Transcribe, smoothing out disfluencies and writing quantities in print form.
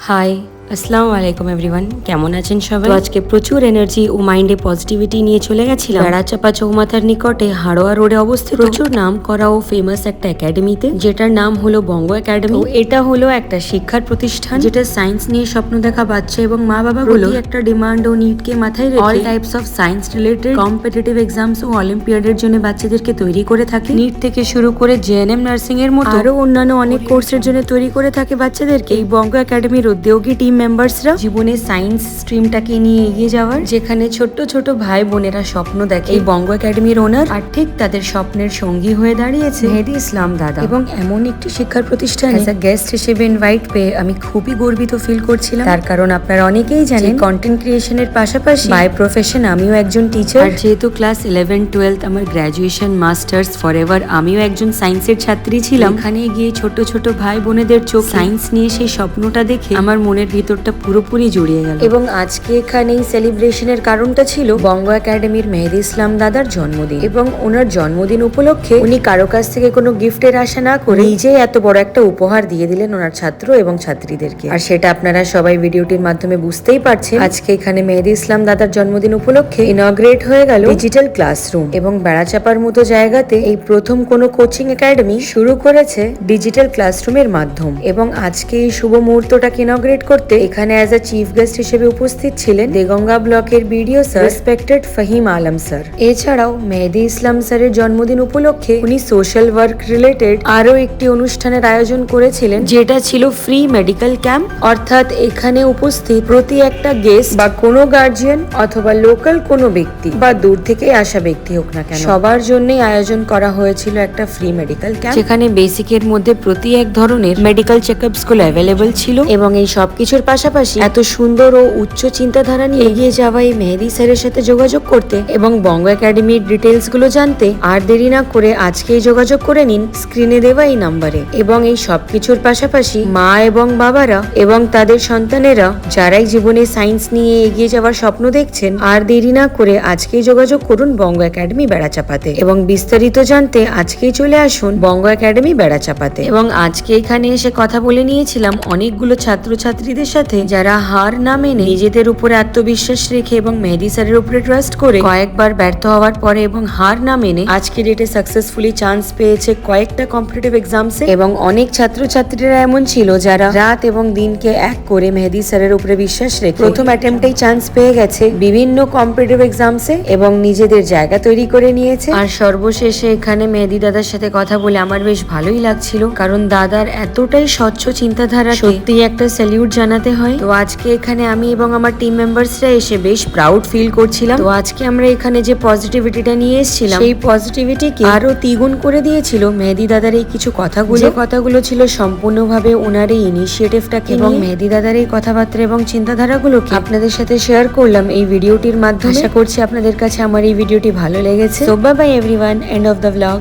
High, আসসালামু আলাইকুম everyone. কেমন আছেন সবাই? তো আজকে প্রচুর এনার্জি ও মাইন্ডে পজিটিভিটি নিয়ে চলে গেছিলাম বেড়াচাপা চৌমাথার নিকটে হাড়োয়া রোডে অবস্থিত প্রচুর নাম করা ও ফেমাস একটা একাডেমিতে, যেটার নাম হলো বঙ্গ একাডেমি। এটা হলো একটা শিক্ষার প্রতিষ্ঠান যেটা সায়েন্স নিয়ে স্বপ্ন দেখা বাচ্চা এবং মা বাবা গুলো একটা ডিমান্ড ও নিডকে মাথায় রেখে all types of science related competitive exams ও অলিম্পিয়াডের জন্য বাচ্চাদেরকে তৈরি করে থাকে। নিট থেকে শুরু করে জেএনএম নার্সিং এর মতো আরো অন্যান্য অনেক কোর্সের জন্য তৈরি করে থাকে বাচ্চাদেরকে। এই বঙ্গ একাডেমির উদ্যোগী টিম মেম্বার্সরা জীবনে সায়েন্স স্ট্রিমটাকে নিয়ে এগিয়ে যাওয়ার, যেখানে ছোট্ট ছোট ভাই বোনেরা স্বপ্ন দেখে। এই বঙ্গ একাডেমির ওনার আর ঠিক তাদের স্বপ্নের সঙ্গী হয়ে দাঁড়িয়েছে মেহেদি ইসলাম দাদা। এবং এমন একটি শিক্ষার প্রতিষ্ঠানে গেস্ট হিসেবে ইনভাইট পেয়ে আমি খুবই গর্বিত ফিল করছিলাম। তার কারণ আপনারা অনেকেই জানেন কন্টেন্ট ক্রিয়েশনের পাশাপাশি বাই প্রফেশন আমিও একজন টিচার। আর যেহেতু ক্লাস 11-12 আমার গ্র্যাজুয়েশন মাস্টার্স ফরএভার আমিও একজন সায়েন্সের ছাত্রী ছিলাম। এখানে গিয়ে ছোট ছোট ভাই বোনেদের চোখ সায়েন্স নিয়ে সেই স্বপ্নটা দেখে আমার মনের ভিতরটা পুরোপুরি জড়িয়ে গেল। এবং আজকে এখানে এই সেলিব্রেশনের কারণটা ছিল বঙ্গ একাডেমির মেহেদি ইসলাম দাদার জন্মদিন। এবং ওনার জন্মদিন উপলক্ষে উনি কারো কাছ থেকে কোনো গিফটের আশা না করে নিজেই এত বড় একটা উপহার দিয়ে দিলেন ওনার ছাত্র এবং ছাত্রীদেরকে। আর সেটা আপনারা সবাই ভিডিওটির মাধ্যমে বুঝতেই পারছেন। আজকে এখানে মেহেদি ইসলাম দাদার জন্মদিন উপলক্ষে ইনগ্রেট হয়ে গেল ডিজিটাল ক্লাসরুম। এবং বেড়াচাপার মতো জায়গাতে এই প্রথম কোনো কোচিং একাডেমি শুরু করেছে ডিজিটাল ক্লাসরুমের মাধ্যম। এবং আজকে এই শুভ মুহূর্তটাকে ইনগ্রেট করতে এখানে অ্যাজ আ চিফ গেস্ট হিসেবে উপস্থিত ছিলেন দেগঙ্গা ব্লকের BDO sir respected Fahim Alam sir. এছাড়াও মেহেদি ইসলাম স্যারের জন্মদিন উপলক্ষে উনি সোশ্যাল ওয়ার্ক রিলেটেড আরো একটি অনুষ্ঠানের আয়োজন করেছিলেন, যেটা ছিল ফ্রি মেডিকেল ক্যাম্প। অর্থাৎ এখানে উপস্থিত প্রতি একটা গেস্ট বা কোনো গার্জিয়ান অথবা লোকাল কোনো ব্যক্তি বা দূর থেকে আসা ব্যক্তি হোক না কেন, সবার জন্যই আয়োজন করা হয়েছিল একটা ফ্রি মেডিকেল ক্যাম্প, যেখানে বেসিকের মধ্যে প্রতি এক ধরনের মেডিকেল চেকআপস গুলো অ্যাভেলেবল ছিল। এবং এই সবকিছুর পাশাপাশি এত সুন্দর ও উচ্চ চিন্তাধারা নিয়ে এগিয়ে যাওয়া এই মেহেদি স্যারের সাথে যোগাযোগ করতে এবং বঙ্গ একাডেমির ডিটেলস গুলো জানতে আর দেরি না করে আজকেই যোগাযোগ করে নিন স্ক্রিনে দেওয়া এই নাম্বারে। এবং এই সবকিছুর পাশাপাশি মা এবং বাবারা এবং তাদের সন্তানেরা যারাই জীবনে সায়েন্স নিয়ে এগিয়ে যাওয়ার স্বপ্ন দেখছেন, আর দেরি না করে আজকেই যোগাযোগ করুন বঙ্গ একাডেমি বেড়াচাপাতে। এবং বিস্তারিত জানতে আজকেই চলে আসুন বঙ্গ একাডেমি বেড়াচাপাতে। এবং আজকে এখানে এসে কথা বলে নিয়েছিলাম অনেকগুলো ছাত্রছাত্রীদের সাথে, যারা হার না মেনে নিজেদের উপরে আত্মবিশ্বাস রেখে এবং মেহেদি স্যারের উপরে ট্রাস্ট করে কয়েকবার ব্যর্থ হওয়ার পরে এবং হার না মেনে আজকে ডেটে সাকসেসফুলি চান্স পেয়েছে কয়েকটা কম্পিটিটিভ এক্সামসে। এবং অনেক ছাত্রছাত্রীরা এমন ছিল যারা রাত এবং দিনকে এক করে মেহেদি স্যারের উপরে বিশ্বাস রেখে প্রথম অ্যাটেম্পটেই চান্স পেয়ে গেছে বিভিন্ন কম্পিটিটিভ এক্সামসে এবং নিজেদের জায়গা তৈরি করে নিয়েছে। আর সর্বশেষে এখানে মেহেদি দাদার সাথে কথা বলে আমার বেশ ভালোই লাগছিল, কারণ দাদার এতটাই স্বচ্ছ চিন্তাধারা সত্যি একটা স্যালিউট জানাতে হয়। তো আজকে এখানে আমি এবং আমার টিম মেম্বার্সরা এসে বেশ প্রাউড ফিল করছিলাম। তো আজকে আমরা এখানে যে পজিটিভিটিটা নিয়ে এসেছিলাম, সেই পজিটিভিটিকে আরো দ্বিগুণ করে দিয়েছিল মেহেদি দাদার এই কিছু কথাগুলো। যে কথাগুলো ছিল সম্পূর্ণভাবে ওনার এই ইনিশিয়েটিভটাকে এবং মেহেদি দাদার এই কথাবার্তা এবং চিন্তাধারাগুলোকে আপনাদের সাথে শেয়ার করলাম এই ভিডিওটির মাধ্যমে। আশা করছি আপনাদের কাছে আমার এই ভিডিওটি ভালো লেগেছে। So bye bye everyone, end of the blog.